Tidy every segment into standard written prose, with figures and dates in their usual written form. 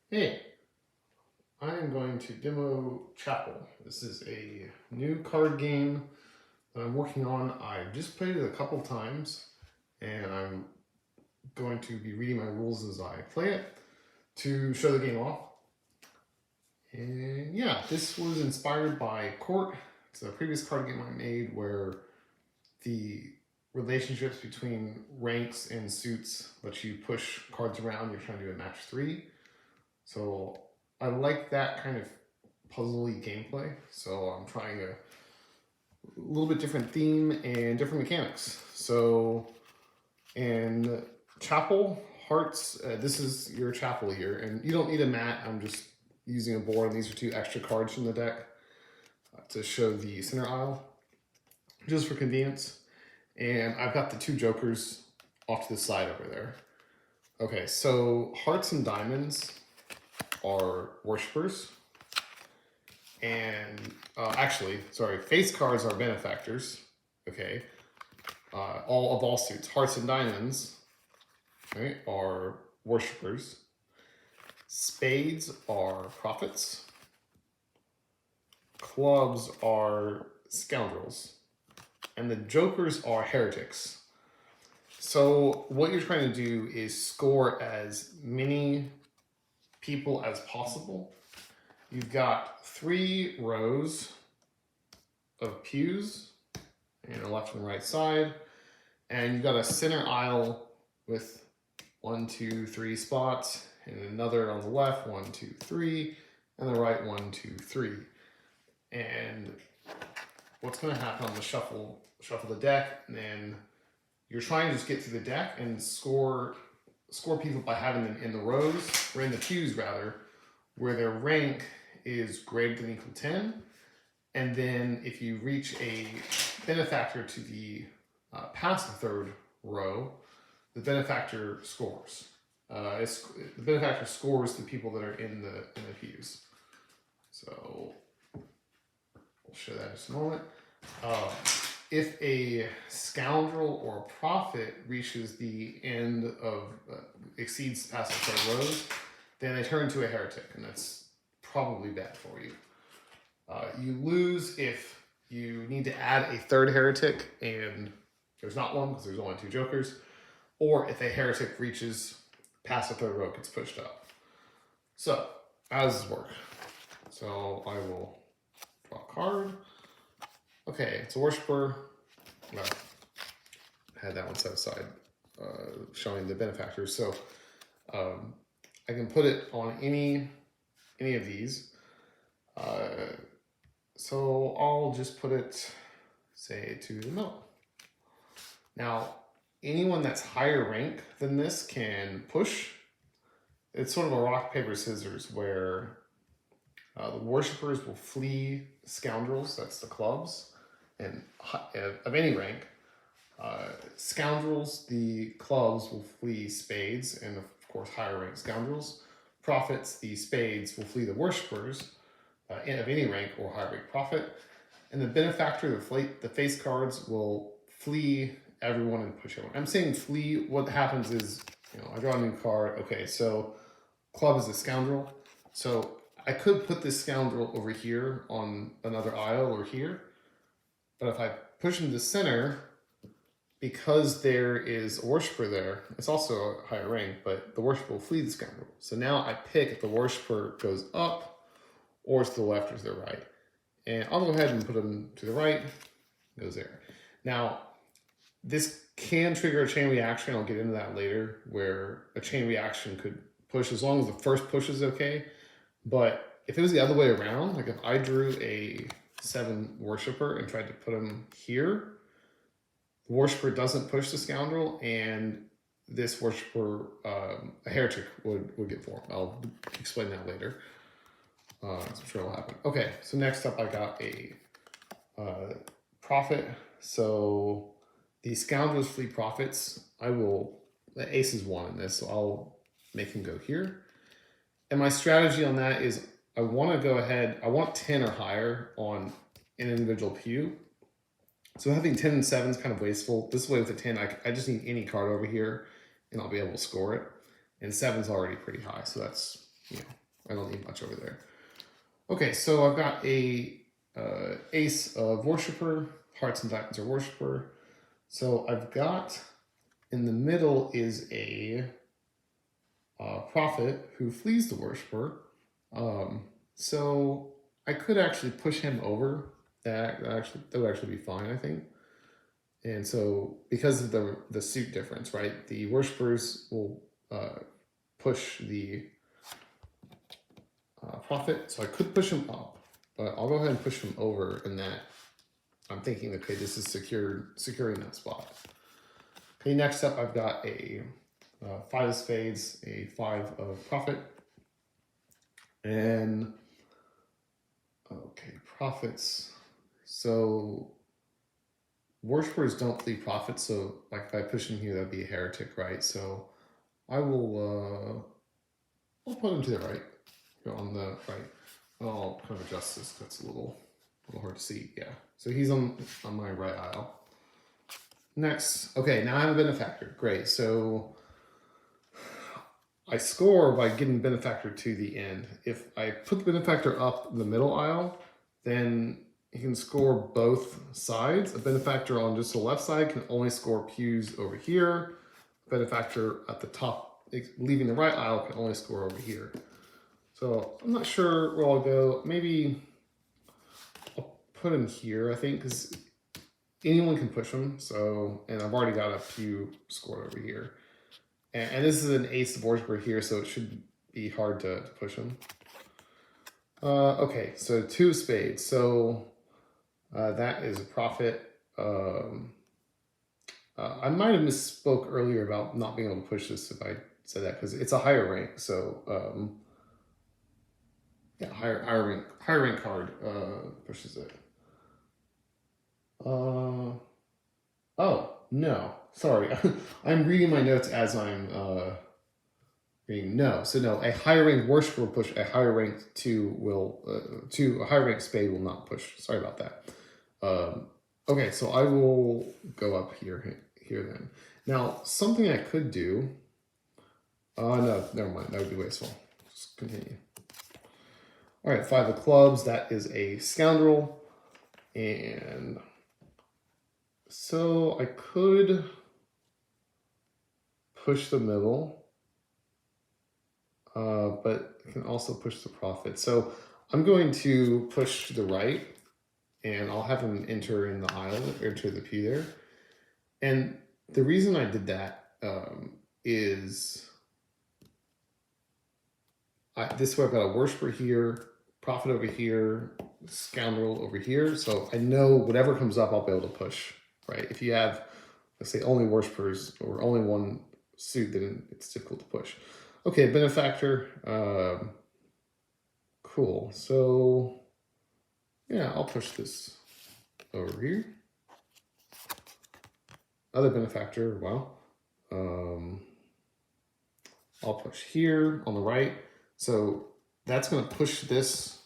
Hey, I am going to demo Chapel. This is a new card game that I'm working on. I've just played it a couple times, and I'm going to be reading my rules as I play it to show the game off. And yeah, this was inspired by Court. It's a previous card game I made where the relationships between ranks and suits let you push cards around. You're trying to do a match 3. So I like that kind of puzzly gameplay. So I'm trying a little bit different theme and different mechanics. So in Chapel Hearts, this is your Chapel here, and you don't need a mat. I'm just using a board, and these are 2 extra cards from the deck to show the center aisle, just for convenience. And I've got the 2 jokers off to the side over there. Okay, so Hearts and Diamonds are worshippers. And face cards are benefactors. Okay, all suits. Hearts and Diamonds, right, are worshippers. Spades are prophets. Clubs are scoundrels, and the jokers are heretics. So what you're trying to do is score as many people as possible. You've got 3 rows of pews and a left and right side, and you've got a center aisle with 1, 2, 3 spots, and another on the left, 1, 2, 3, and the right, 1, 2, 3. And what's going to happen on the shuffle the deck, and then you're trying to just get through the deck and score people by having them in the rows, or in the pews rather, where their rank is greater than or equal to 10. And then if you reach a benefactor to the past the 3rd row, the benefactor scores. The benefactor scores the people that are in the pews. So we'll show that in just a moment. If a scoundrel or a prophet reaches the end of exceeds past the 3rd rows, then they turn into a heretic, and that's probably bad for you. You lose if you need to add a 3rd heretic and there's not one because there's only 2 jokers, or if a heretic reaches past the 3rd row, gets pushed up. So how does this work? So I will draw a card. Okay, it's a worshiper. Well, I had that one set aside, showing the benefactors. So I can put it on any of these. So I'll just put it, say, to the middle. Now, anyone that's higher rank than this can push. It's sort of a rock, paper, scissors, where the worshippers will flee scoundrels, that's the clubs, and of any rank. Scoundrels, the clubs, will flee spades, and of course higher rank scoundrels. Prophets, the spades, will flee the worshippers of any rank or higher rank prophet. And the benefactor, the face cards, will flee everyone and push everyone. I'm saying flee. What happens is, I draw a new card. Okay, so club is a scoundrel. So I could put this scoundrel over here on another aisle or here. But if I push him to the center, because there is a worshiper there, it's also a higher rank, but the worshiper will flee the scoundrel. So now I pick if the worshiper goes up, or to the left, or to the right. And I'll go ahead and put him to the right. Goes there. Now, this can trigger a chain reaction. I'll get into that later, where a chain reaction could push as long as the first push is okay. But if it was the other way around, like if I drew a 7 worshiper and tried to put him here, the worshiper doesn't push the scoundrel, and this worshiper, a heretic, would get formed. I'll explain that later. I'm sure it'll happen. Okay, so next up I got a prophet. So the scoundrels flee prophets. The ace is 1 in this, so I'll make him go here. And my strategy on that is I want to go ahead, I want 10 or higher on an individual pew. So having 10 and 7 is kind of wasteful. This way with a 10, I just need any card over here and I'll be able to score it. And 7's already pretty high, so that's I don't need much over there. Okay, so I've got a ace of worshiper, hearts and diamonds are worshiper. So I've got in the middle is a prophet who flees the worshiper. So I could actually push him over. That would actually be fine, I think. And so because of the suit difference, right? The worshippers will push the prophet. So I could push him up, but I'll go ahead and push him over in that. I'm thinking, okay, this is securing that spot. Okay, next up I've got a 5 of spades, a 5 of prophet, and okay, prophets. So worshippers don't flee prophets, so like if I push him here, that'd be a heretic, right? So I will I'll put him to the right. Go on the right. I'll kind of adjust this. That's a little hard to see. Yeah. So he's on my right aisle. Next, okay, now I'm a benefactor. Great. So I score by getting benefactor to the end. If I put the benefactor up in the middle aisle, then you can score both sides. A benefactor on just the left side can only score pews over here. A benefactor at the top, leaving the right aisle, can only score over here. So I'm not sure where I'll go. Maybe I'll put him here, I think, because anyone can push him. So, and I've already got a pew scored over here. And this is an ace of worshiper here, so it should be hard to push him. Okay, so 2 of spades. So that is a prophet. I might have misspoke earlier about not being able to push this if I said that, because it's a higher rank. So yeah, higher rank card pushes it. Oh no, sorry. I'm reading my notes as I'm reading. No, so no, a higher rank worshiper will push. A higher rank 2 will a higher rank spade will not push. Sorry about that. Okay, so I will go up here then. Now something I could do. No, never mind. That would be wasteful. Just continue. All right, 5 of clubs. That is a scoundrel, and so I could push the middle, but I can also push the prophet. So I'm going to push to the right, and I'll have him enter in the aisle, enter the pew there. And the reason I did that is this way I've got a worshiper here, prophet over here, scoundrel over here. So I know whatever comes up, I'll be able to push, right? If you have, let's say, only worshipers or only one suit, then it's difficult to push. Okay, benefactor. Cool. So yeah, I'll push this over here. Other benefactor, wow. I'll push here on the right. So that's going to push this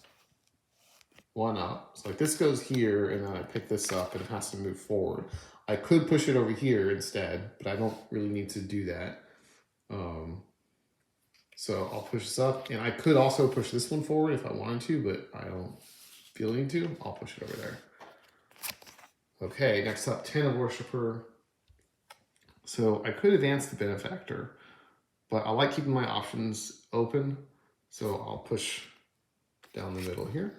one up. So like this goes here, and then I pick this up, and it has to move forward. I could push it over here instead, but I don't really need to do that. So I'll push this up, and I could also push this one forward if I wanted to, but I don't feel need to. I'll push it over there. Okay, next up, 10 of worshiper. So I could advance the benefactor, but I like keeping my options open. So I'll push down the middle here.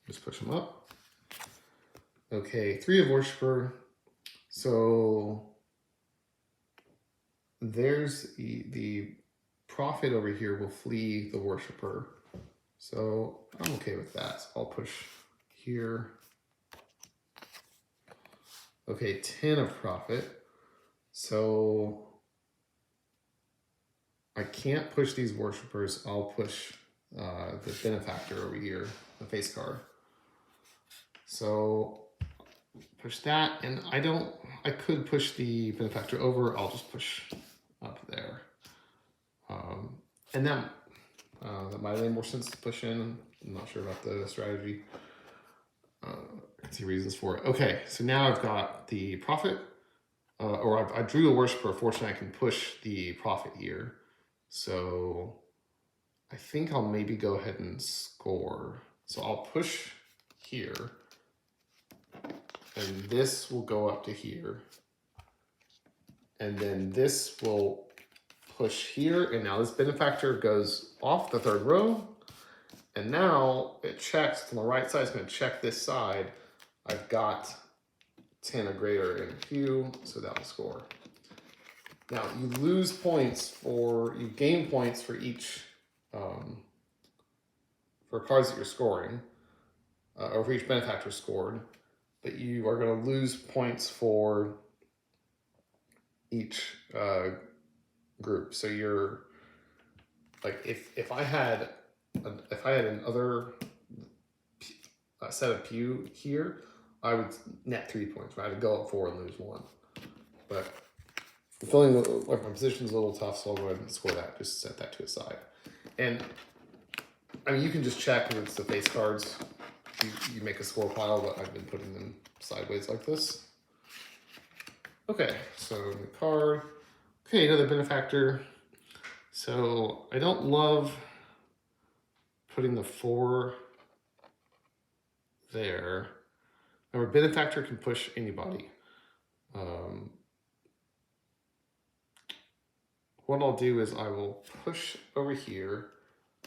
Just push them up. Okay, 3 of worshiper. So there's the prophet over here will flee the worshiper. So I'm okay with that. So I'll push here. Okay, 10 of prophet. So I can't push these worshipers. I'll push the benefactor over here, the face card. So push that, and I could push the benefactor over. I'll just push up there. And that might have made more sense to push in. I'm not sure about the strategy. I can see reasons for it. Okay, so now I've got the prophet, or I drew a worshiper. Fortunately, I can push the prophet here. So I think I'll maybe go ahead and score. So I'll push here, and this will go up to here. And then this will push here, and now this benefactor goes off the third row. And now it checks, on the right side, it's gonna check this side. I've got 10 or greater in Q, so that will score. Now you lose points you gain points for each, for cards that you're scoring, or for each benefactor scored, but you are gonna lose points for each group. So you're, like, if I had another set of Pew here, I would net 3 points. Right? I would go up 4 and lose 1. But I'm feeling like my position's a little tough, so I'll go ahead and score that. Just set that to a side. And I mean, you can just check if it's the face cards. You make a score pile, but I've been putting them sideways like this. Okay, so the card. Okay, another benefactor. So I don't love putting the 4 there. Remember, benefactor can push anybody. What I'll do is I will push over here.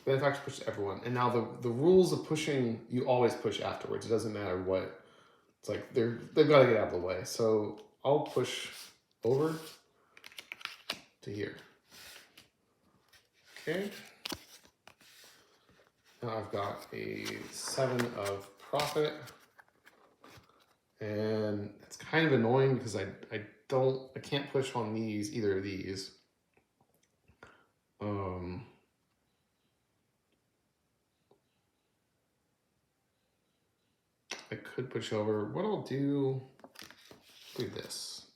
Benefactor pushes everyone. And now the rules of pushing, you always push afterwards. It doesn't matter what. It's like they've got to get out of the way. So I'll push over to here. Okay. Now I've got a 7 of profit. And it's kind of annoying because I can't push on either of these. I could push over. What I'll do this.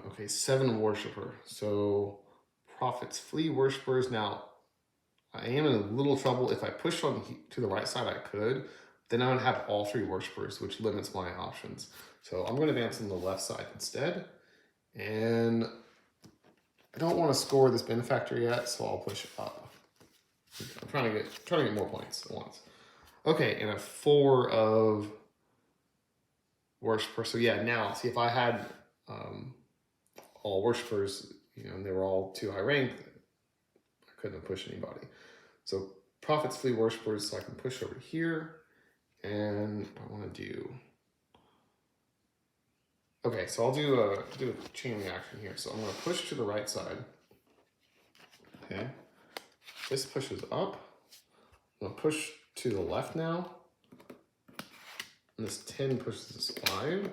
Okay, 7 worshiper. So profits flee worshipers. Now I am in a little trouble. If I push on to the right side, I could. Then I would have all 3 worshipers, which limits my options. So I'm going to advance on the left side instead. And I don't want to score this benefactor yet, so I'll push up. I'm trying to get more points at once. Okay, and a 4 of worshiper. So yeah, now see if I had all worshipers, and they were all too high ranked, I couldn't have pushed anybody. So profits flee worshipers, so I can push over here, and I want to do. Okay, so I'll do a chain reaction here. So I'm going to push to the right side. Okay, this pushes up. I'm going to push to the left now. And this 10 pushes this 5.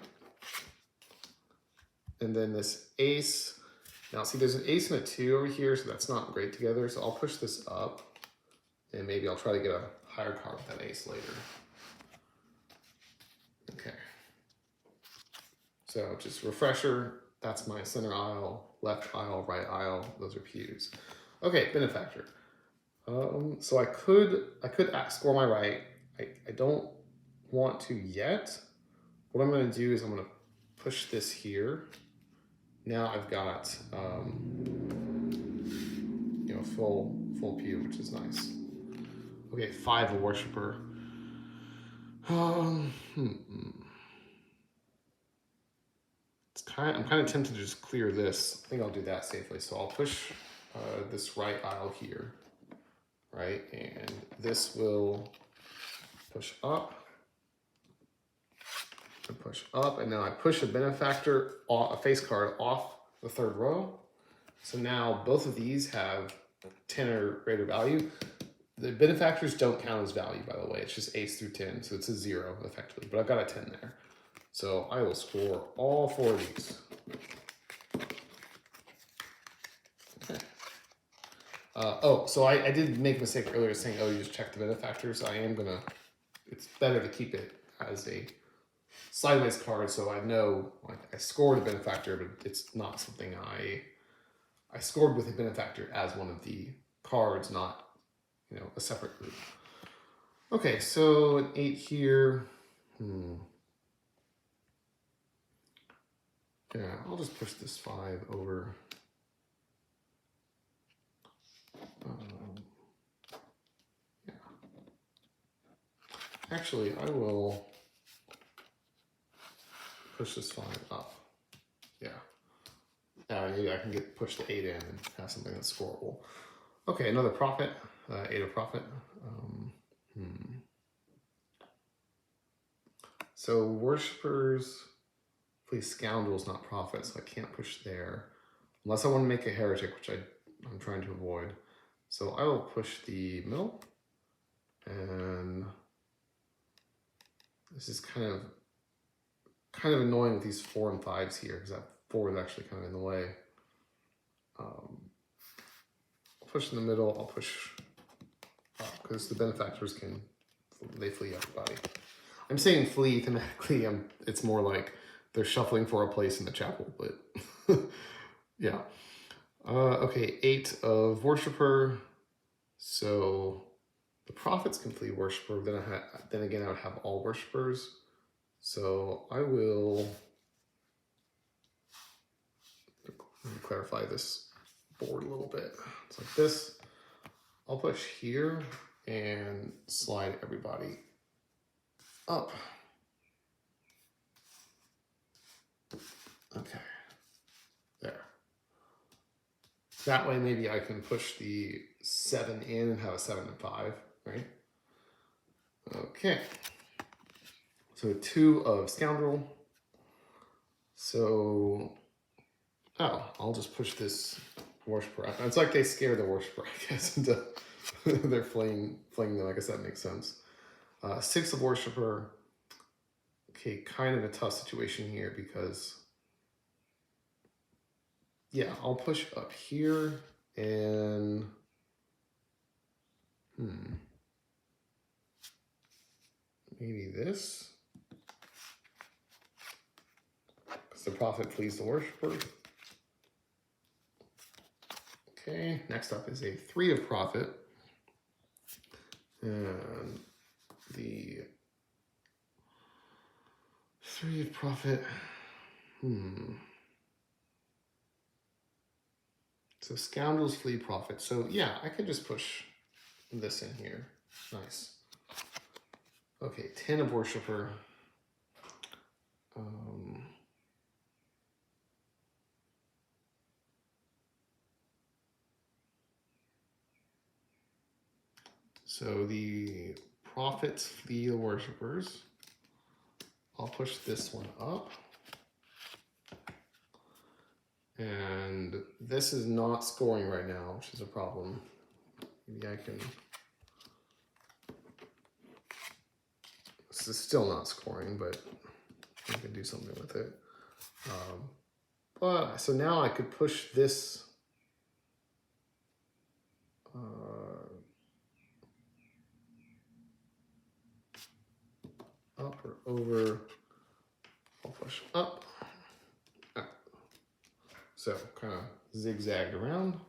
And then this ace. Now see, there's an ace and a 2 over here, so that's not great together. So I'll push this up. And maybe I'll try to get a higher card with that ace later. Okay. So just refresher, that's my center aisle, left aisle, right aisle, those are pews. Okay, benefactor. So I could score my right. I don't want to yet. What I'm going to do is I'm going to push this here. Now I've got full pew, which is nice. Okay, 5 a worshiper. I'm kind of tempted to just clear this. I think I'll do that safely. So I'll push this right aisle here, right? And this will push up and push up. And now I push a benefactor, a face card off the third row. So now both of these have 10 or greater value. The benefactors don't count as value, by the way. It's just ace through 10, so it's a 0 effectively. But I've got a 10 there. So I will score all 4 of these. Okay. So I did make a mistake earlier saying, you just check the benefactors. I am gonna, it's better to keep it as a sideways card so I know, like, I scored a benefactor, but it's not something I scored with a benefactor as one of the cards, not, a separate group. Okay, so an 8 here. Yeah, I'll just push this 5 over. Yeah. Actually, I will push this fine up. Yeah. Maybe I can push the 8 in and have something that's scoreable. Okay, another profit. 8 of profit. So worshippers, please scoundrels, not profit, so I can't push there. Unless I want to make a heretic, which I'm trying to avoid. So I will push the middle. And this is kind of annoying with these 4 and 5s here, because that 4 is actually kind of in the way. I'll push in the middle, I'll push up, because the benefactors they flee everybody. I'm saying flee thematically, it's more like they're shuffling for a place in the chapel, but yeah. Okay, 8 of worshipper. So the prophets can flee worshipper, then again I would have all worshippers. So I will clarify this board a little bit. It's like this. I'll push here and slide everybody up. Okay, there. That way maybe I can push the 7 in and have a 7 and 5, right? Okay. So 2 of scoundrel. So, I'll just push this worshiper. It's like they scare the worshiper, I guess, into they're fleeing them. I guess that makes sense. 6 of worshiper. Okay, kind of a tough situation here because, yeah, I'll push up here and maybe this. Because the prophet flees the worshiper. Okay, next up is a 3 of profit. And the 3 of profit. So scoundrels flee profit. So yeah, I could just push this in here. Nice. Okay, 10 of worshiper. So the prophets flee the worshippers. I'll push this one up. And this is not scoring right now, which is a problem. Maybe I can... This is still not scoring, but I can do something with it. So now I could push this up or over. I'll push up. So kind of zigzagged around.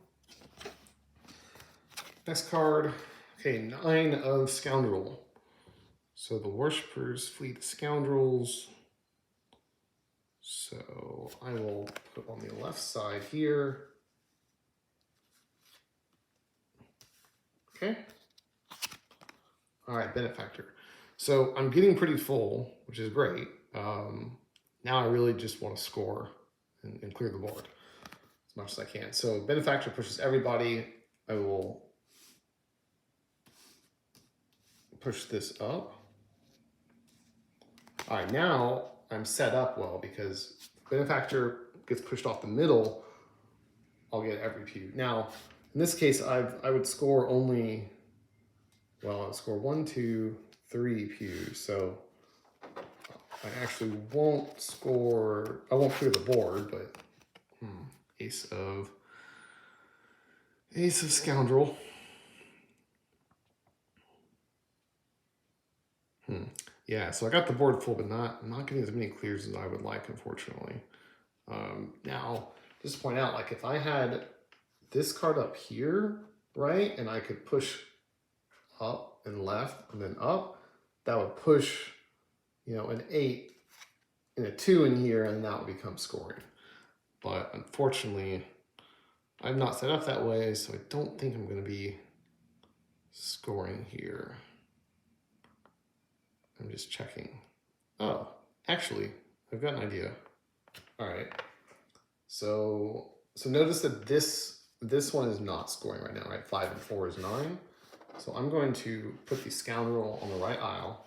Next card. Okay, 9 of scoundrel. So the worshippers flee the scoundrels. So I will put on the left side here. Okay. All right, benefactor. So I'm getting pretty full, which is great. Now I really just want to score and clear the board as much as I can. So benefactor pushes everybody. I will push this up. All right, now I'm set up well because benefactor gets pushed off the middle. I'll get every pew. Now, in this case, I would score only, well, I would score 1, 2, 3 pews. So I actually won't score, I won't clear the board, but ace of scoundrel. Yeah, so I got the board full, but not getting as many clears as I would like, unfortunately. Now, just to point out, like if I had this card up here, right, and I could push up and left and then up, that would push, you know, an 8 and a 2 in here, and that would become scoring. But unfortunately, I'm not set up that way, so I don't think I'm going to be scoring here. I'm just checking. Oh, actually, I've got an idea. All right. So notice that this one is not scoring right now, right? 5 and 4 is 9. So I'm going to put the scoundrel on the right aisle,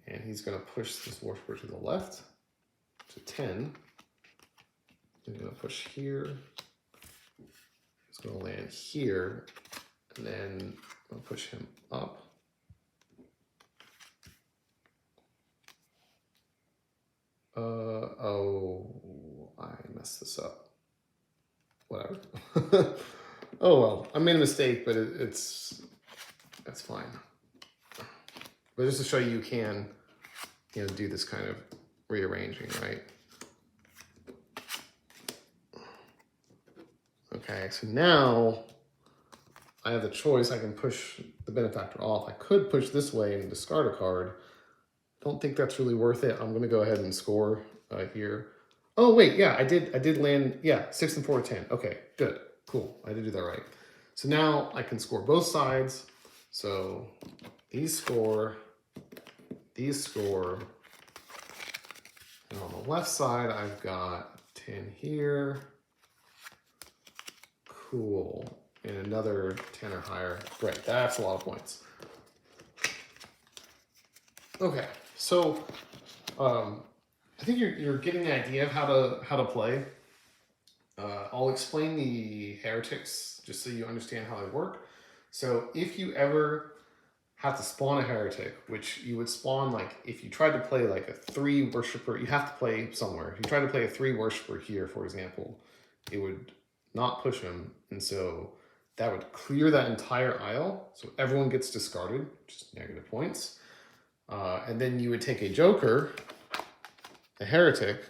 and he's going to push this worshiper to the left to 10. He's going to push here. He's going to land here, and then I'll push him up. Oh, I messed this up. Whatever. Oh well, I made a mistake, but that's fine. But just to show you can, do this kind of rearranging, right? Okay, so now I have the choice. I can push the benefactor off. I could push this way and discard a card. Don't think that's really worth it. I'm gonna go ahead and score here. Oh wait, yeah, I did land, yeah, 6 and 4, 10. Okay, good, cool, I did do that right. So now I can score both sides. So these score, and on the left side, I've got 10 here. Cool, and another 10 or higher. Great, that's a lot of points. Okay, so I think you're getting the idea of how to play. I'll explain the heretics just so you understand how they work. So if you ever have to spawn a heretic, which you would spawn, like if you tried to play like a 3 worshiper, you have to play somewhere. If you try to play a 3 worshiper here, for example, it would not push him, and so that would clear that entire aisle. So everyone gets discarded, which is negative points. And then you would take a joker, a heretic,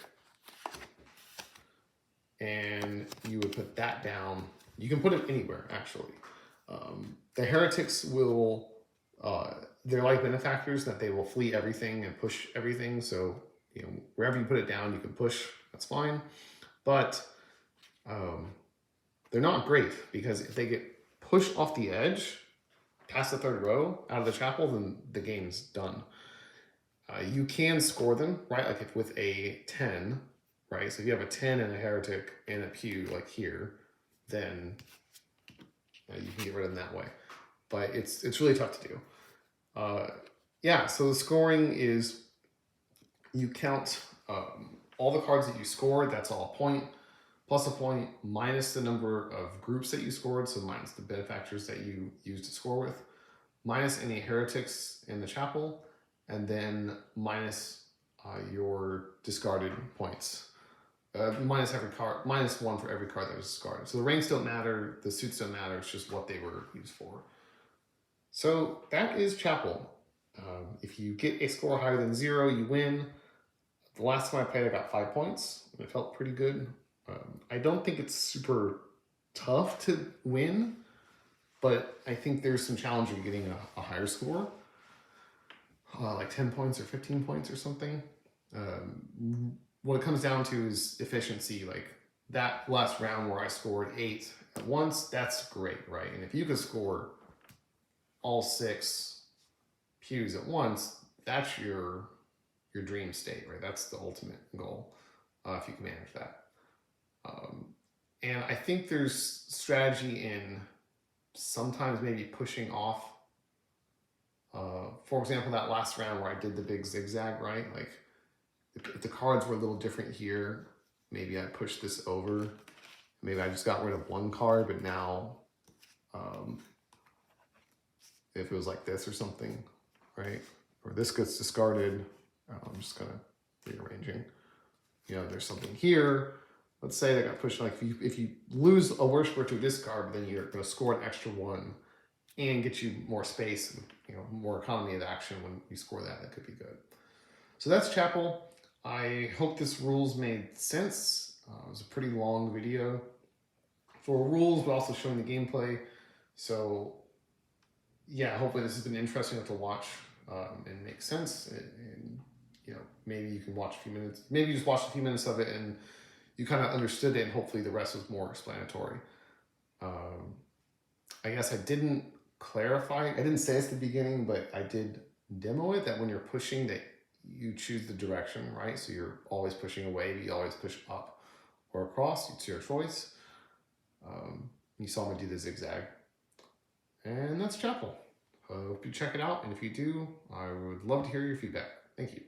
and you would put that down. You can put it anywhere, actually. The heretics will, they're like benefactors, that they will flee everything and push everything. So, wherever you put it down, you can push, that's fine. But they're not great, because if they get pushed off the edge, past the 3rd row, out of the chapel, then the game's done. You can score them, right? Like if with a 10, right? So if you have a 10 and a heretic and a pew, like here, then you can get rid of them that way. But it's really tough to do. Yeah, so the scoring is, you count all the cards that you scored, that's all a point, plus a point, minus the number of groups that you scored, so minus the benefactors that you used to score with, minus any heretics in the chapel, and then minus your discarded points. Minus every card, minus 1 for every card that was discarded. So the ranks don't matter, the suits don't matter, it's just what they were used for. So that is Chapel. If you get a score higher than 0, you win. The last time I played, I got 5 points, and it felt pretty good. I don't think it's super tough to win, but I think there's some challenge in getting a higher score. Like 10 points or 15 points or something. What it comes down to is efficiency. Like that last round where I scored 8 at once, that's great, right? And if you could score all 6 pews at once, that's your dream state, right? That's the ultimate goal, if you can manage that. And I think there's strategy in sometimes maybe pushing off. For example, that last round where I did the big zigzag, right? Like if the cards were a little different here, maybe I pushed this over. Maybe I just got rid of 1 card, but now if it was like this or something, right? Or this gets discarded, I'm just kind of rearranging. There's something here. Let's say that got pushed, like if you lose a worshiper to a discard, then you're going to score an extra 1 and get you more space and more economy of action when you score that. That could be good. So that's Chapel. I hope this rules made sense. It was a pretty long video for rules, but also showing the gameplay. So yeah, hopefully this has been interesting to watch and make sense. And maybe you can watch a few minutes. Maybe you just watch a few minutes of it and you kind of understood it, and hopefully the rest was more explanatory. I guess I didn't clarify. I didn't say this at the beginning, but I did demo it, that when you're pushing, that you choose the direction, right? So you're always pushing away, but you always push up or across. It's your choice. You saw me do the zigzag. And that's Chapel. I hope you check it out. And if you do, I would love to hear your feedback. Thank you.